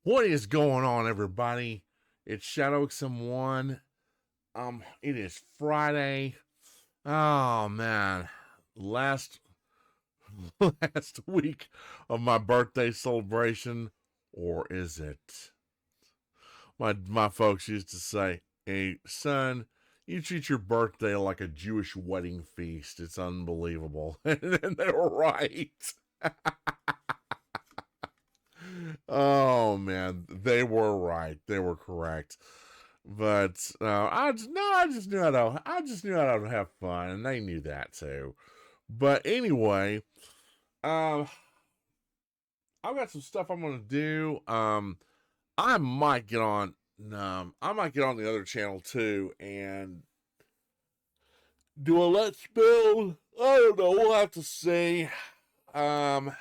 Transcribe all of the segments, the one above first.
What is going on, everybody? It's ShadowXM1. It is Friday. Oh man, last week of my birthday celebration, or is it? My folks used to say, "Hey, son, you treat your birthday like a Jewish wedding feast. It's unbelievable," and they were right. Oh man, they were right. They were correct. But I just knew how to have fun, and they knew that too. But anyway, I've got some stuff I'm gonna do. I might get on. I might get on the other channel too, and do a let's build. I don't know. We'll have to see. We'll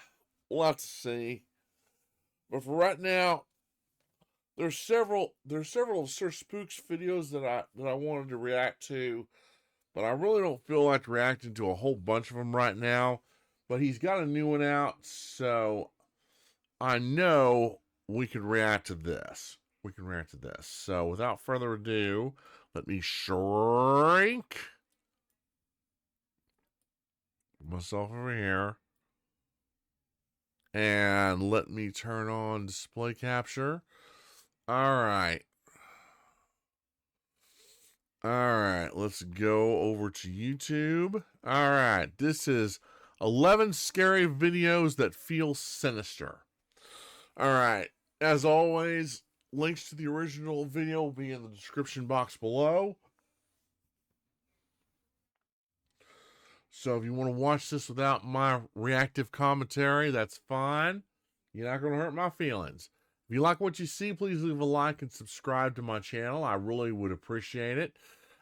have to see. But for right now, there's several of Sir Spooks videos that I wanted to react to, but I really don't feel like reacting to a whole bunch of them right now. But he's got a new one out, so I know we can react to this. So without further ado, let me shrink myself over here. And let me turn on display capture. All right, let's go over to YouTube. All right, this is 11 scary videos that feel sinister. All right, as always, links to the original video will be in the description box below. So if you want to watch this without my reactive commentary, that's fine. You're not going to hurt my feelings. If you like what you see, please leave a like and subscribe to my channel. I really would appreciate it.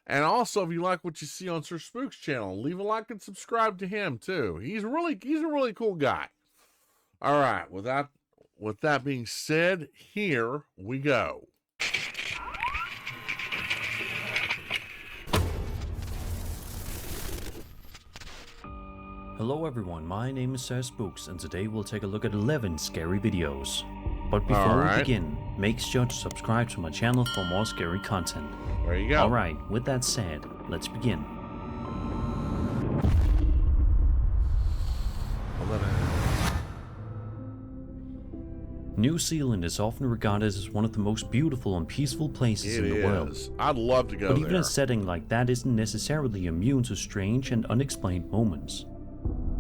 And also, if you like what you see on Sir Spooks' channel, leave a like and subscribe to him too. He's a really cool guy. All right, with that being said, here we go. Hello everyone, my name is Sir Spooks, and today we'll take a look at 11 scary videos. But before we begin, make sure to subscribe to my channel for more scary content. There you go. Alright, with that said, let's begin. 11. New Zealand is often regarded as one of the most beautiful and peaceful places in the world. I'd love to go there. But even a setting like that isn't necessarily immune to strange and unexplained moments.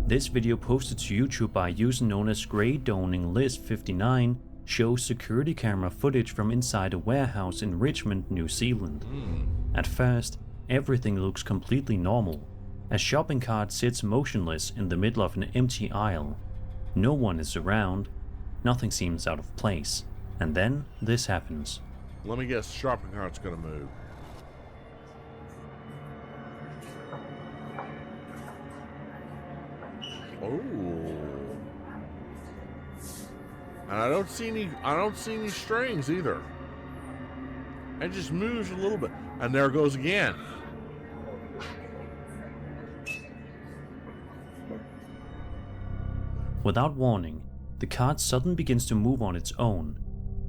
This video posted to YouTube by a user known as Grey Downing List 59 shows security camera footage from inside a warehouse in Richmond, New Zealand. At first, everything looks completely normal. A shopping cart sits motionless in the middle of an empty aisle. No one is around, nothing seems out of place, and then this happens. Let me guess, the shopping cart's gonna move. Oh. And I don't see any strings either. It just moves a little bit. And there it goes again. Without warning, the cart suddenly begins to move on its own.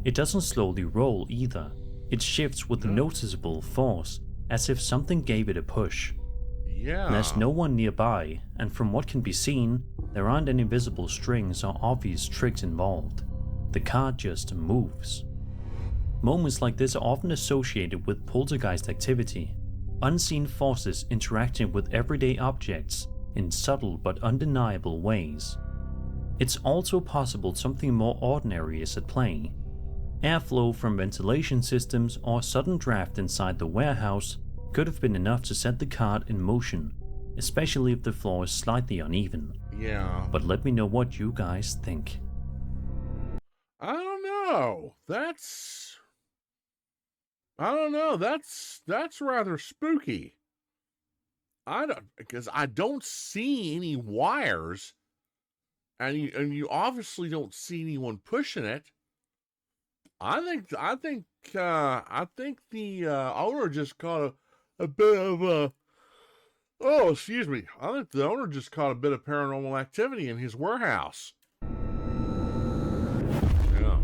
It doesn't slowly roll either. It shifts with noticeable force, as if something gave it a push. Yeah. There's no one nearby, and from what can be seen, there aren't any visible strings or obvious tricks involved. The cart just moves. Moments like this are often associated with poltergeist activity, unseen forces interacting with everyday objects in subtle but undeniable ways. It's also possible something more ordinary is at play. Airflow from ventilation systems or sudden draft inside the warehouse could have been enough to set the cart in motion, especially if the floor is slightly uneven. Yeah. But let me know what you guys think. I don't know. That's rather spooky. Because I don't see any wires, and you obviously don't see anyone pushing it. I think the owner just caught a bit of a. Oh, excuse me. I think the owner just caught a bit of paranormal activity in his warehouse. Yeah.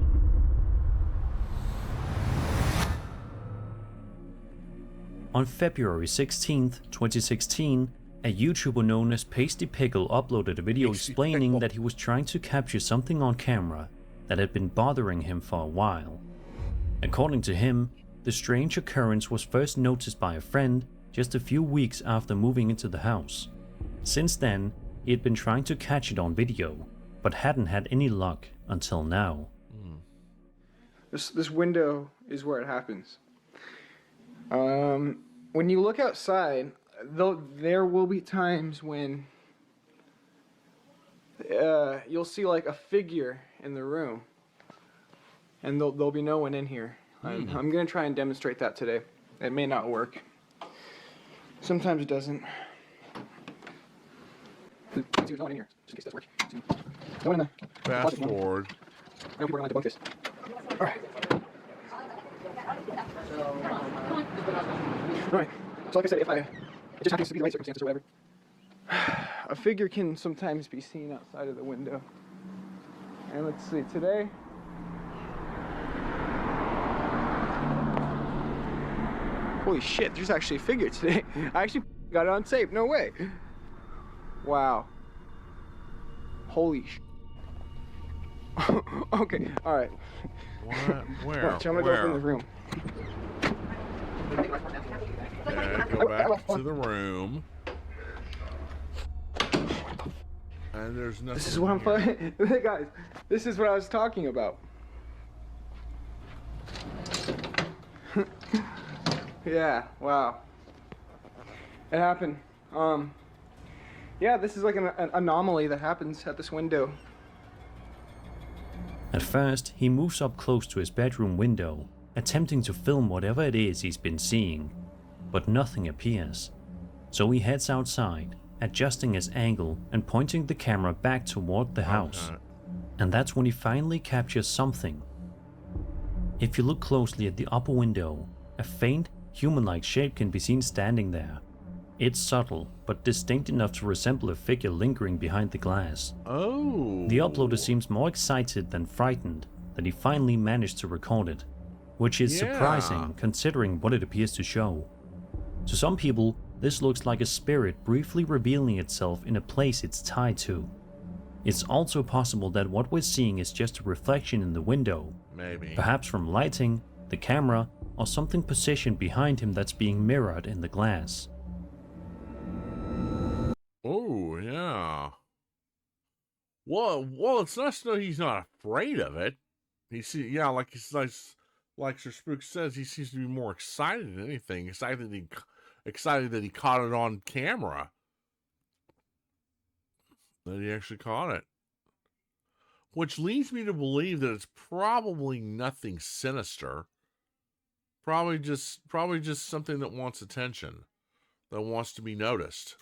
On February 16th, 2016, a YouTuber known as Pasty Pickle uploaded a video explaining that he was trying to capture something on camera that had been bothering him for a while. According to him, the strange occurrence was first noticed by a friend just a few weeks after moving into the house. Since then, he had been trying to catch it on video, but hadn't had any luck until now. This window is where it happens. When you look outside, there will be times when you'll see like a figure in the room, and there'll be no one in here. I'm gonna try and demonstrate that today. It may not work. Sometimes it doesn't. Let's see, there's no one in here, just in case it does work. No one in the Fast forward. I don't think we're gonna debunk this. All right. Alright, so like I said, it just happens to be the right circumstances or whatever. A figure can sometimes be seen outside of the window. And let's see, today... Holy shit, there's actually a figure today. I actually got it on tape, no way. Wow. Holy sh... Okay, alright. What? Where? Watch, I'm gonna go in the room. Okay, go back to the room. And there's nothing. This is what I'm guys, this is what I was talking about. Yeah, wow. It happened. Yeah, this is like an anomaly that happens at this window. At first, he moves up close to his bedroom window, attempting to film whatever it is he's been seeing, but nothing appears. So he heads outside, adjusting his angle and pointing the camera back toward the house. And that's when he finally captures something. If you look closely at the upper window, a faint, human-like shape can be seen standing there. It's subtle, but distinct enough to resemble a figure lingering behind the glass. Oh. The uploader seems more excited than frightened that he finally managed to record it, which is surprising considering what it appears to show. To some people, this looks like a spirit briefly revealing itself in a place it's tied to. It's also possible that what we're seeing is just a reflection in the window, Maybe. perhaps from lighting, the camera, or something positioned behind him that's being mirrored in the glass. Oh, yeah. Well, it's nice to know he's not afraid of it. Like Sir Spooks says, he seems to be more excited than anything. Excited that he caught it on camera. That he actually caught it. Which leads me to believe that it's probably nothing sinister. Probably just something that wants attention, that wants to be noticed.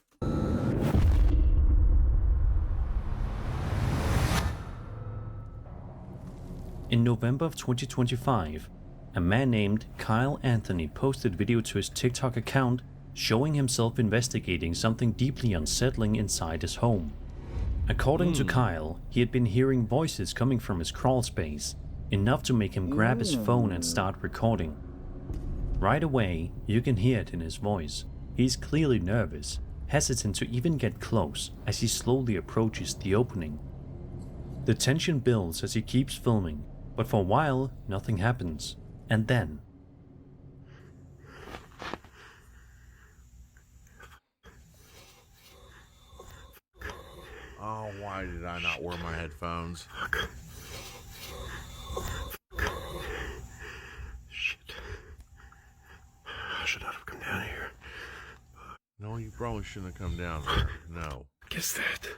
In November of 2025, a man named Kyle Anthony posted video to his TikTok account showing himself investigating something deeply unsettling inside his home. According to Kyle, he had been hearing voices coming from his crawl space, enough to make him grab his phone and start recording. Right away, you can hear it in his voice. He's clearly nervous, hesitant to even get close as he slowly approaches the opening. The tension builds as he keeps filming, but for a while, nothing happens. And then... Oh, why did I not wear my headphones? Shit. I should not have come down here. No, you probably shouldn't have come down there. No. Guess that.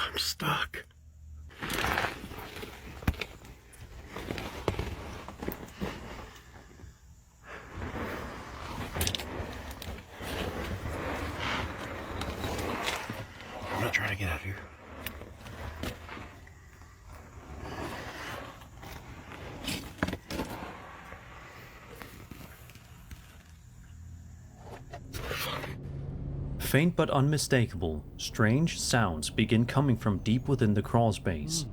I'm stuck. I'm not trying to get out of here. Faint but unmistakable, strange sounds begin coming from deep within the crawl space.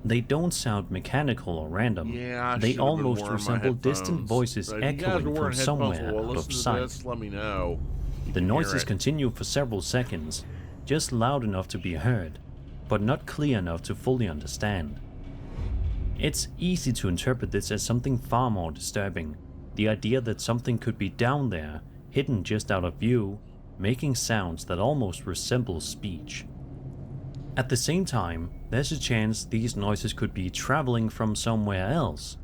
They don't sound mechanical or random. Yeah, they almost resemble distant headphones. voices If you guys are echoing wearing from somewhere headphones while out of listening to sight. this, let me know. The noises continue for several seconds, just loud enough to be heard, but not clear enough to fully understand. It's easy to interpret this as something far more disturbing. The idea that something could be down there, hidden just out of view, making sounds that almost resemble speech. At the same time, there's a chance these noises could be traveling from somewhere else.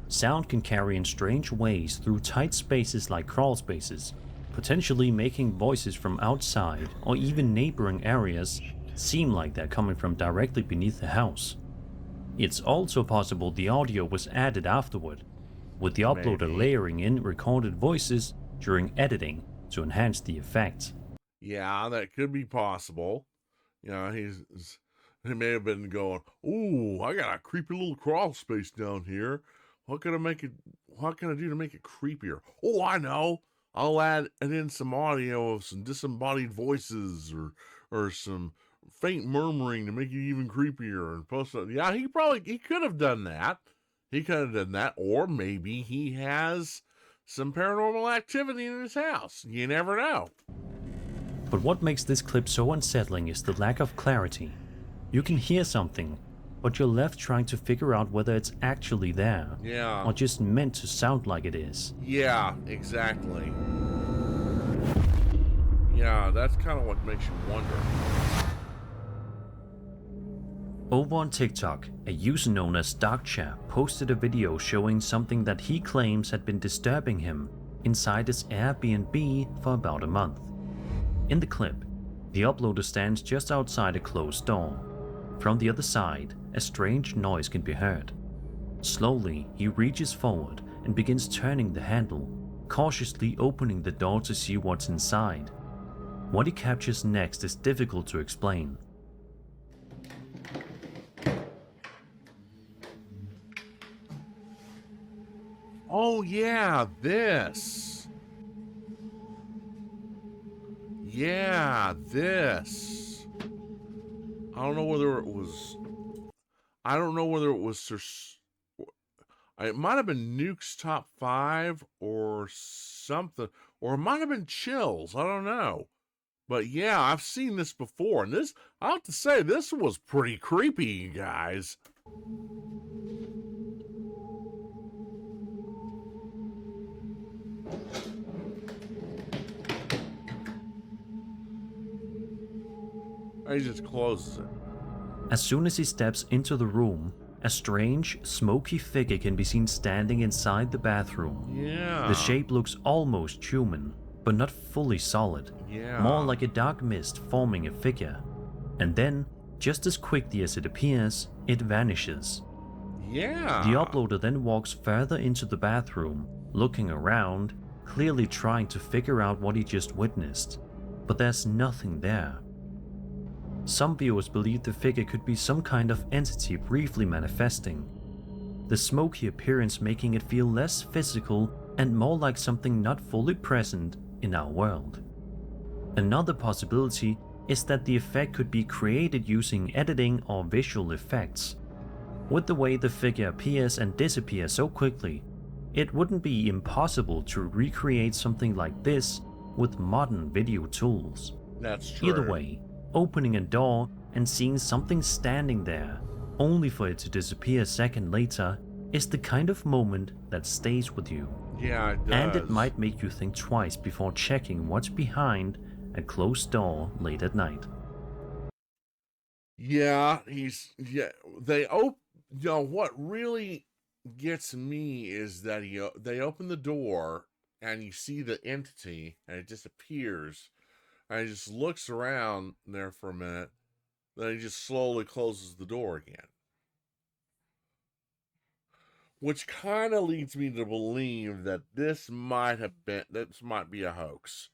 Sound can carry in strange ways through tight spaces like crawl spaces, potentially making voices from outside or even neighboring areas seem like they're coming from directly beneath the house. It's also possible the audio was added afterward, with the uploader layering in recorded voices during editing to enhance the effect. Yeah, that could be possible. You know, he may have been going, "Ooh, I got a creepy little crawl space down here. What can I do to make it creepier? Oh, I know. I'll add in some audio of some disembodied voices or some faint murmuring to make it even creepier and post it." Yeah, he could have done that. He could have done that, or maybe he has some paranormal activity in his house. You never know. But what makes this clip so unsettling is the lack of clarity. You can hear something, but you're left trying to figure out whether it's actually there, Yeah. or just meant to sound like it is. Yeah, exactly. Yeah, that's kind of what makes you wonder. Over on TikTok, a user known as Darkchair posted a video showing something that he claims had been disturbing him inside his Airbnb for about a month. In the clip, the uploader stands just outside a closed door. From the other side, a strange noise can be heard. Slowly, he reaches forward and begins turning the handle, cautiously opening the door to see what's inside. What he captures next is difficult to explain. Oh yeah, this. Yeah, this. I don't know whether it was. It might have been Nuke's top 5 or something, or it might have been Chills. I don't know. But yeah, I've seen this before, and I have to say, this was pretty creepy, you guys. He just closes it. As soon as he steps into the room, a strange, smoky figure can be seen standing inside the bathroom. Yeah. The shape looks almost human, but not fully solid. Yeah. More like a dark mist forming a figure. And then, just as quickly as it appears, it vanishes. Yeah. The uploader then walks further into the bathroom, looking around, clearly trying to figure out what he just witnessed. But there's nothing there. Some viewers believe the figure could be some kind of entity briefly manifesting, the smoky appearance making it feel less physical and more like something not fully present in our world. Another possibility is that the effect could be created using editing or visual effects. With the way the figure appears and disappears so quickly, it wouldn't be impossible to recreate something like this with modern video tools. That's true. Either way, opening a door and seeing something standing there, only for it to disappear a second later, is the kind of moment that stays with you. Yeah, it does. And it might make you think twice before checking what's behind a closed door late at night. Yeah, what really gets me is that they open the door and you see the entity and it disappears. And he just looks around there for a minute. Then he just slowly closes the door again. Which kind of leads me to believe that this might be a hoax.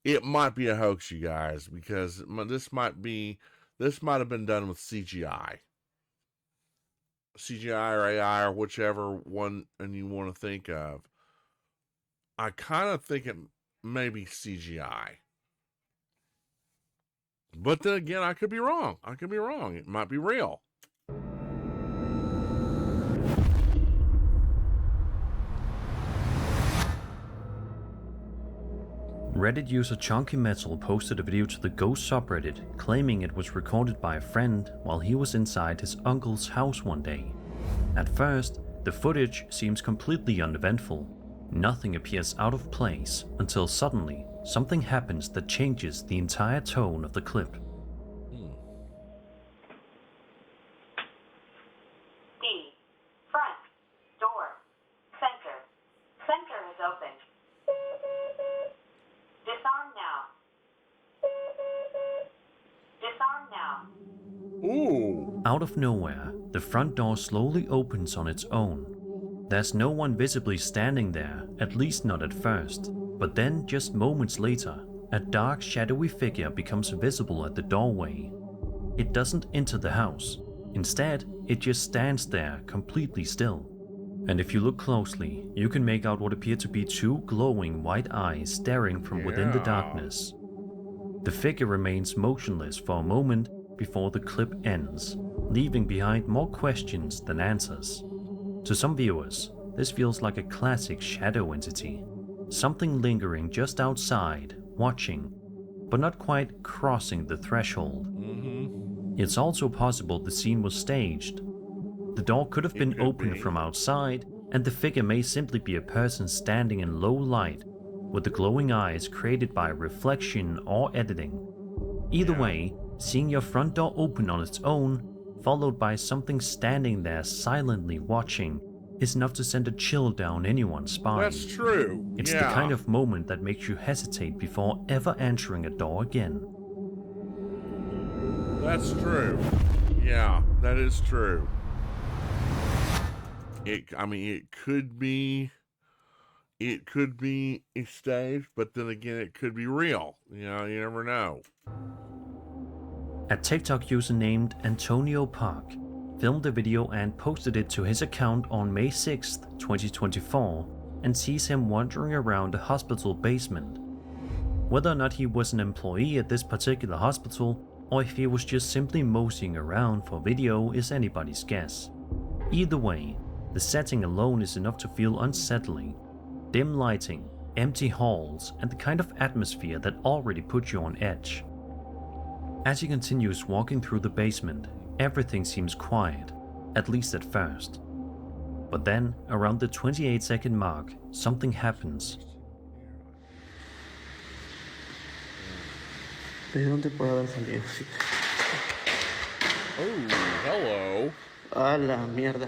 It might be a hoax, you guys, because this might have been done with CGI. CGI or AI or whichever one and you want to think of. I kind of think it may be CGI. But then again, I could be wrong. I could be wrong. It might be real. Reddit user Chunky Metal posted a video to the Ghost subreddit claiming it was recorded by a friend while he was inside his uncle's house one day. At first, the footage seems completely uneventful. Nothing appears out of place until suddenly something happens that changes the entire tone of the clip. D. Front. Door. Center. Center is open. Disarm now. Disarm now. Ooh. Out of nowhere, the front door slowly opens on its own. There's no one visibly standing there, at least not at first. But then, just moments later, a dark, shadowy figure becomes visible at the doorway. It doesn't enter the house. Instead, it just stands there, completely still. And if you look closely, you can make out what appear to be two glowing white eyes staring from within the darkness. The figure remains motionless for a moment before the clip ends, leaving behind more questions than answers. To some viewers, this feels like a classic shadow entity. Something lingering just outside, watching, but not quite crossing the threshold. It's also possible the scene was staged. The door could have been opened from outside, and the figure may simply be a person standing in low light, with the glowing eyes created by reflection or editing. Either way, seeing your front door open on its own, followed by something standing there silently watching, is enough to send a chill down anyone's spine. That's true. It's the kind of moment that makes you hesitate before ever entering a door again. That's true. Yeah, that is true. It could be a stage, but then again, it could be real. You know, you never know. A TikTok user named Antonio Park filmed a video and posted it to his account on May 6th, 2024, and sees him wandering around a hospital basement. Whether or not he was an employee at this particular hospital, or if he was just simply moseying around for video is anybody's guess. Either way, the setting alone is enough to feel unsettling. Dim lighting, empty halls, and the kind of atmosphere that already puts you on edge. As he continues walking through the basement, everything seems quiet, at least at first. But then, around the 28-second mark, something happens. ¿De dónde puede haber salido? Sí. Oh, hello. A la mierda.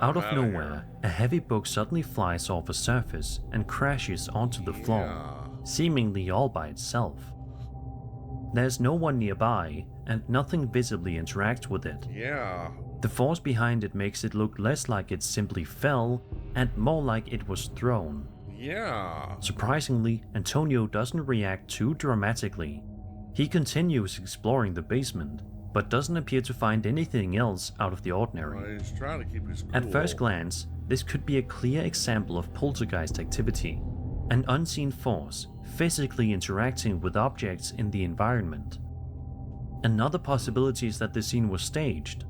Out of nowhere, a heavy book suddenly flies off a surface and crashes onto the floor, seemingly all by itself. There's no one nearby, and nothing visibly interacts with it. Yeah. The force behind it makes it look less like it simply fell, and more like it was thrown. Yeah. Surprisingly, Antonio doesn't react too dramatically. He continues exploring the basement, but doesn't appear to find anything else out of the ordinary. Well, he's trying to keep his cool. At first glance, this could be a clear example of poltergeist activity, an unseen force physically interacting with objects in the environment. Another possibility is that the scene was staged.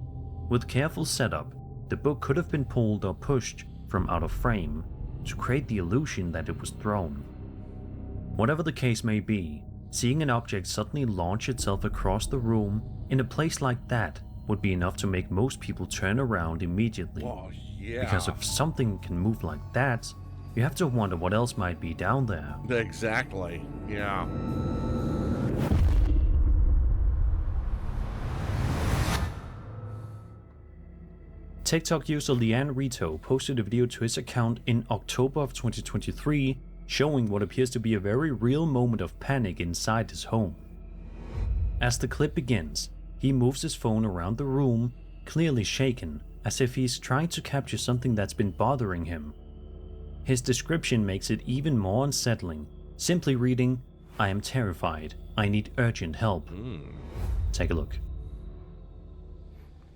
With careful setup, the book could have been pulled or pushed from out of frame to create the illusion that it was thrown. Whatever the case may be, seeing an object suddenly launch itself across the room in a place like that would be enough to make most people turn around immediately. Oh, yeah. Because if something can move like that, you have to wonder what else might be down there. Exactly. Yeah. TikTok user Leanne Rito posted a video to his account in October of 2023 showing what appears to be a very real moment of panic inside his home. As the clip begins, he moves his phone around the room, clearly shaken, as if he's trying to capture something that's been bothering him. His description makes it even more unsettling, simply reading, "I am terrified. I need urgent help." Take a look.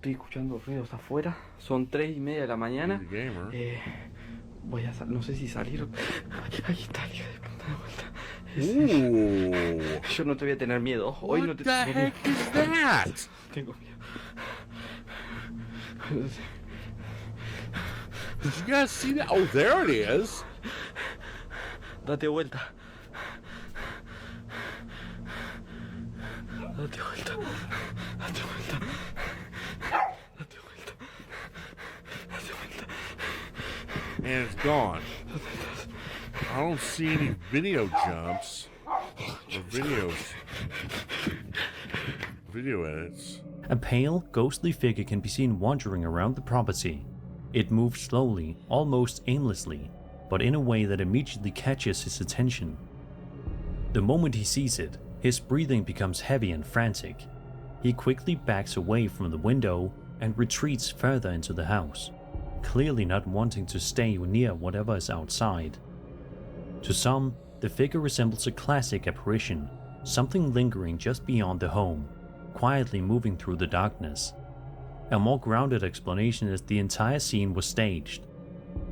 Estoy escuchando ruidos afuera. Son 3:30 de la mañana. Gamer. Voy a no sé si salir. Ahí está, hija de puta, de vuelta. Ooh. Yo no te voy a tener miedo. Hoy no What te the tengo miedo. heck is that? Tengo miedo. Did you guys see that? Oh, there it is. Date vuelta. Date vuelta. Date vuelta. Date vuelta. Date vuelta. And it's gone. I don't see any video jumps or video edits. A pale, ghostly figure can be seen wandering around the property. It moves slowly, almost aimlessly, but in a way that immediately catches his attention. The moment he sees it, his breathing becomes heavy and frantic. He quickly backs away from the window and retreats further into the house, clearly not wanting to stay near whatever is outside. To some, the figure resembles a classic apparition, something lingering just beyond the home, quietly moving through the darkness. A more grounded explanation is the entire scene was staged.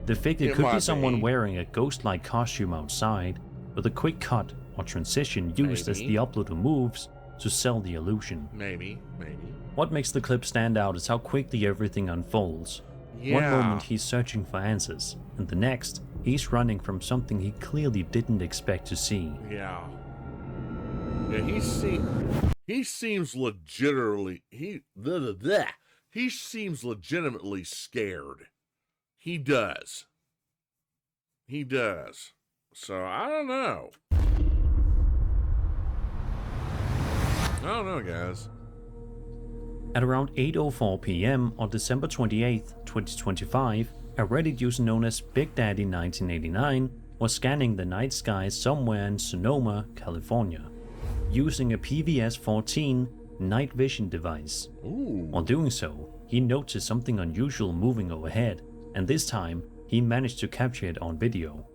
The figure could be someone wearing a ghost-like costume outside, with a quick cut or transition used as the uploader moves to sell the illusion. Maybe. What makes the clip stand out is how quickly everything unfolds. One moment he's searching for answers, and the next, he's running from something he clearly didn't expect to see. Yeah, he seems legitimately scared. He does. So I don't know. Guys. At around 8:04 p.m. on December 28, 2025, a Reddit user known as Big Daddy 1989 was scanning the night sky somewhere in Sonoma, California, using a PVS-14 night vision device. Ooh. While doing so, he noticed something unusual moving overhead, and this time, he managed to capture it on video.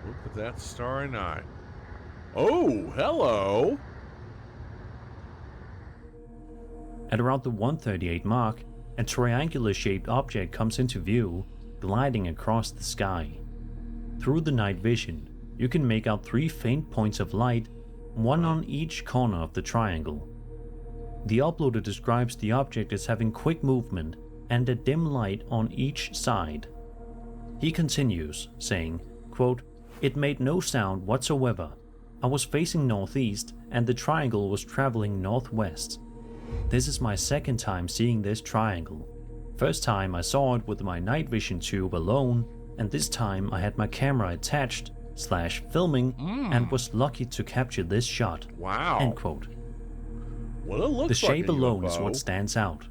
Look at that starry night. Oh, hello! At around the 1:38 mark, a triangular-shaped object comes into view, gliding across the sky. Through the night vision, you can make out 3 faint points of light, one on each corner of the triangle. The uploader describes the object as having quick movement and a dim light on each side. He continues, saying, quote, "It made no sound whatsoever. I was facing northeast and the triangle was traveling northwest. This is my second time seeing this triangle. First time I saw it with my night vision tube alone, and this time I had my camera attached / filming and was lucky to capture this shot." Wow. End quote. Well, it looks The shape like a alone is UFO. what stands out.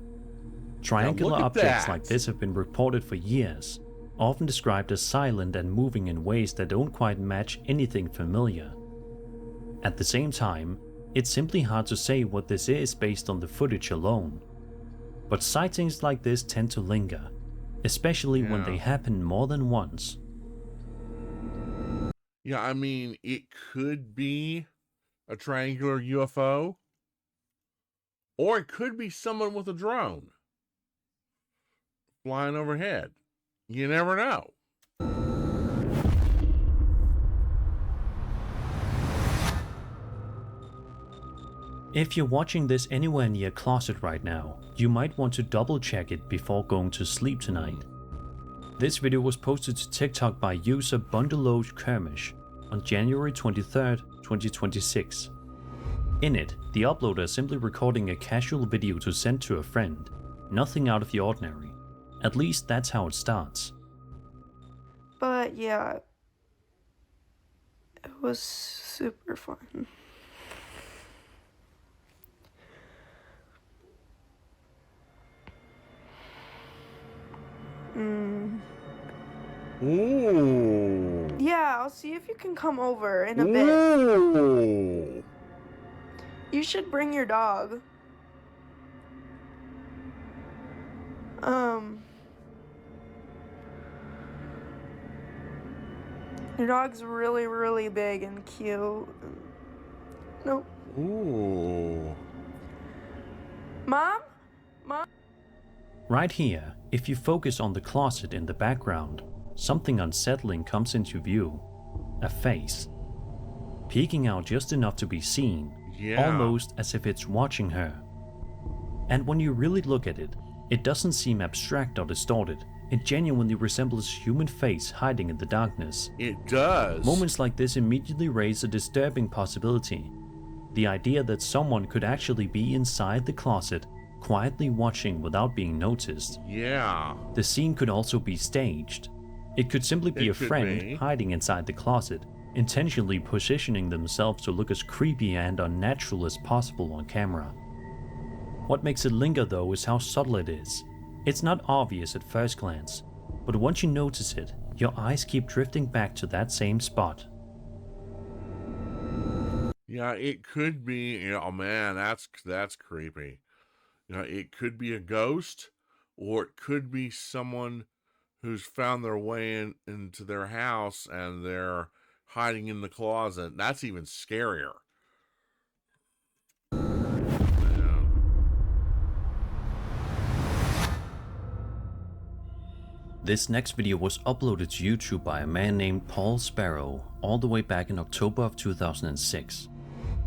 Triangular look at objects that. like this have been reported for years, often described as silent and moving in ways that don't quite match anything familiar. At the same time, it's simply hard to say what this is based on the footage alone. But sightings like this tend to linger, especially when they happen more than once. Yeah, I mean, it could be a triangular UFO, or it could be someone with a drone flying overhead. You never know. If you're watching this anywhere near a closet right now, you might want to double check it before going to sleep tonight. This video was posted to TikTok by user Bundeloge Kermish on January 23rd, 2026. In it, the uploader is simply recording a casual video to send to a friend, nothing out of the ordinary. At least that's how it starts. But yeah, it was super fun. Ooh. Yeah, I'll see if you can come over in a bit. Ooh. You should bring your dog. Your dog's really, really big and cute. No. Ooh. Mom? Mom? Right here, if you focus on the closet in the background, something unsettling comes into view. A face. Peeking out just enough to be seen, almost as if it's watching her. And when you really look at it, it doesn't seem abstract or distorted. It genuinely resembles a human face hiding in the darkness. It does. Moments like this immediately raise a disturbing possibility. The idea that someone could actually be inside the closet, quietly watching without being noticed. Yeah. The scene could also be staged. It could simply be a friend hiding inside the closet, intentionally positioning themselves to look as creepy and unnatural as possible on camera. What makes it linger though is how subtle it is. It's not obvious at first glance, but once you notice it, your eyes keep drifting back to that same spot. Yeah, it could be, oh man, that's creepy. It could be a ghost, or it could be someone who's found their way into their house and they're hiding in the closet. That's even scarier. This next video was uploaded to YouTube by a man named Paul Sparrow all the way back in October of 2006.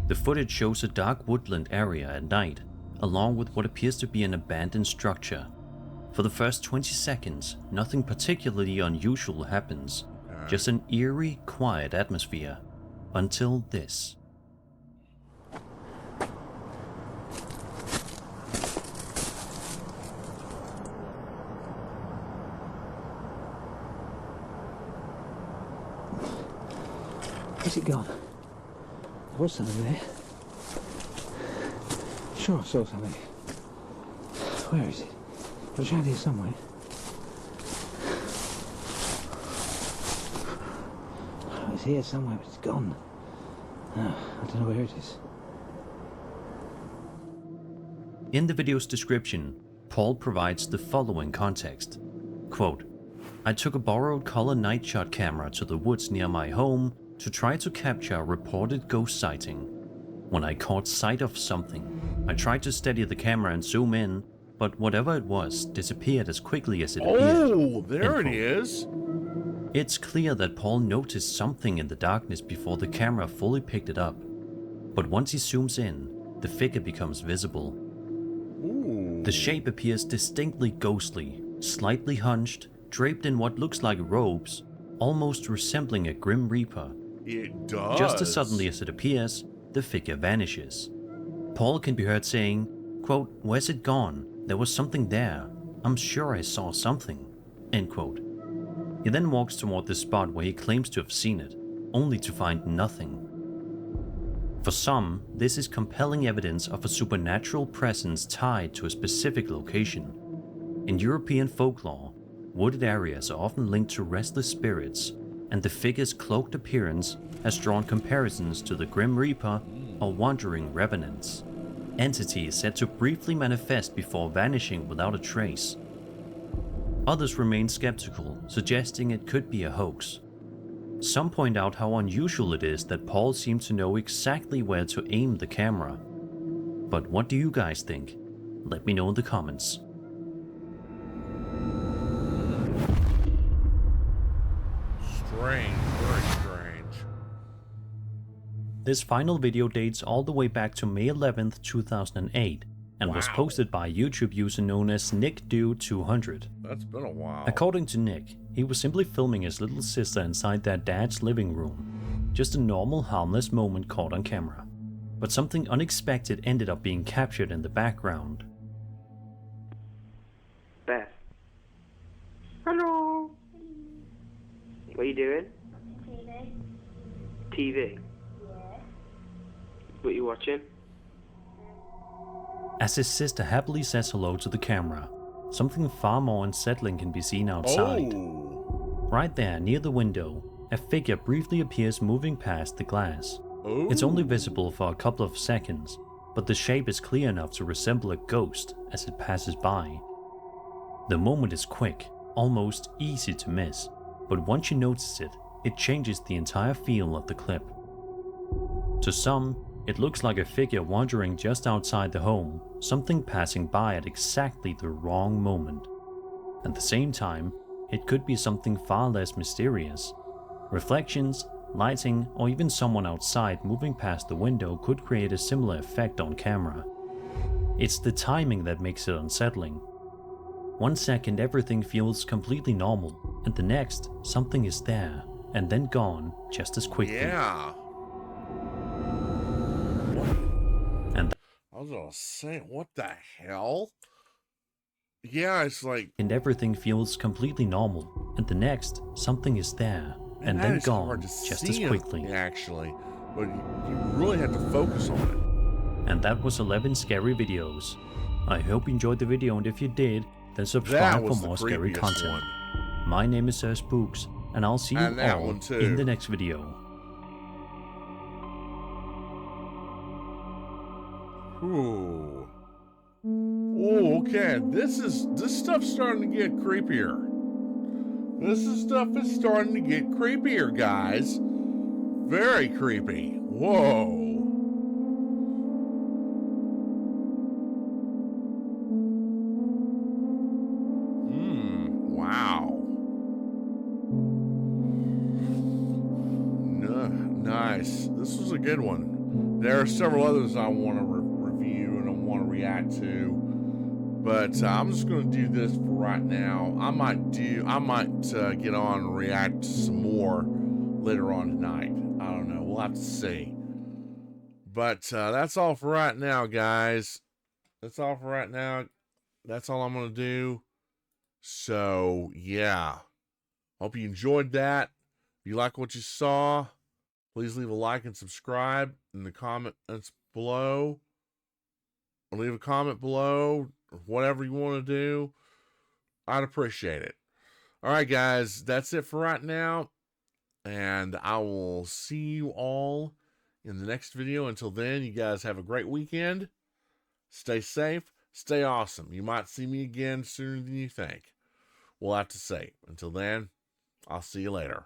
The footage shows a dark woodland area at night, along with what appears to be an abandoned structure. For the first 20 seconds, nothing particularly unusual happens, just an eerie, quiet atmosphere, until this. Where's it gone? There was something there. Sure I saw something. Where is it? It was around here somewhere. Oh, it's here somewhere, but it's gone. Oh, I don't know where it is. In the video's description, Paul provides the following context. Quote, I took a borrowed color night shot camera to the woods near my home to try to capture a reported ghost sighting. When I caught sight of something, I tried to steady the camera and zoom in, but whatever it was disappeared as quickly as it appeared. Oh, there it is. It's clear that Paul noticed something in the darkness before the camera fully picked it up. But once he zooms in, the figure becomes visible. Ooh. The shape appears distinctly ghostly, slightly hunched, draped in what looks like robes, almost resembling a Grim Reaper. It does. Just as suddenly as it appears, the figure vanishes. Paul can be heard saying, quote, where's it gone? There was something there. I'm sure I saw something. End quote. He then walks toward the spot where he claims to have seen it, only to find nothing. For some, this is compelling evidence of a supernatural presence tied to a specific location. In European folklore, wooded areas are often linked to restless spirits, and the figure's cloaked appearance has drawn comparisons to the Grim Reaper or wandering revenants. Entities said to briefly manifest before vanishing without a trace. Others remain skeptical, suggesting it could be a hoax. Some point out how unusual it is that Paul seemed to know exactly where to aim the camera. But what do you guys think? Let me know in the comments. Strange, very strange. This final video dates all the way back to May 11th, 2008, and was posted by a YouTube user known as NickDude200. That's been a while. According to Nick, he was simply filming his little sister inside their dad's living room. Just a normal, harmless moment caught on camera. But something unexpected ended up being captured in the background. Beth. Hello. What are you doing? TV. TV? Yes. What are you watching? As his sister happily says hello to the camera, something far more unsettling can be seen outside. Oh. Right there, near the window, a figure briefly appears moving past the glass. Oh. It's only visible for a couple of seconds, but the shape is clear enough to resemble a ghost as it passes by. The moment is quick, almost easy to miss, but once you notice it, it changes the entire feel of the clip. To some, It looks like a figure wandering just outside the home, something passing by at exactly the wrong moment. At the same time, it could be something far less mysterious. Reflections, lighting, or even someone outside moving past the window could create a similar effect on camera. It's the timing that makes it unsettling. 1 second everything feels completely normal, and the next something is there, and then gone just as quickly. Yeah. And I was gonna say, what the hell? Yeah, it's like, and everything feels completely normal, and the next something is there, man, and that then is gone hard to just see as quickly. actually, but you really have to focus on it. And that was 11 scary videos. I hope you enjoyed the video, and if you did, then subscribe That for was the more scary creepiest content. one. My name is Sir Spooks, and I'll see you And that all one too. in the next video. Ooh. Oh, okay. This stuff's starting to get creepier. Stuff is starting to get creepier, guys. Very creepy. Whoa. Wow. Nice. This was a good one. There are several others I want to review and I want to react to, but I'm just going to do this for right now. I might get on and react to some more later on tonight. I don't know. We'll have to see. But that's all for right now, guys. That's all for right now. That's all I'm going to do. So, yeah. Hope you enjoyed that. If you like what you saw, please leave a like and subscribe in the comments below. Or leave a comment below, or whatever you want to do. I'd appreciate it. All right, guys. That's it for right now. And I will see you all in the next video. Until then, you guys have a great weekend. Stay safe. Stay awesome. You might see me again sooner than you think. We'll have to see. Until then, I'll see you later.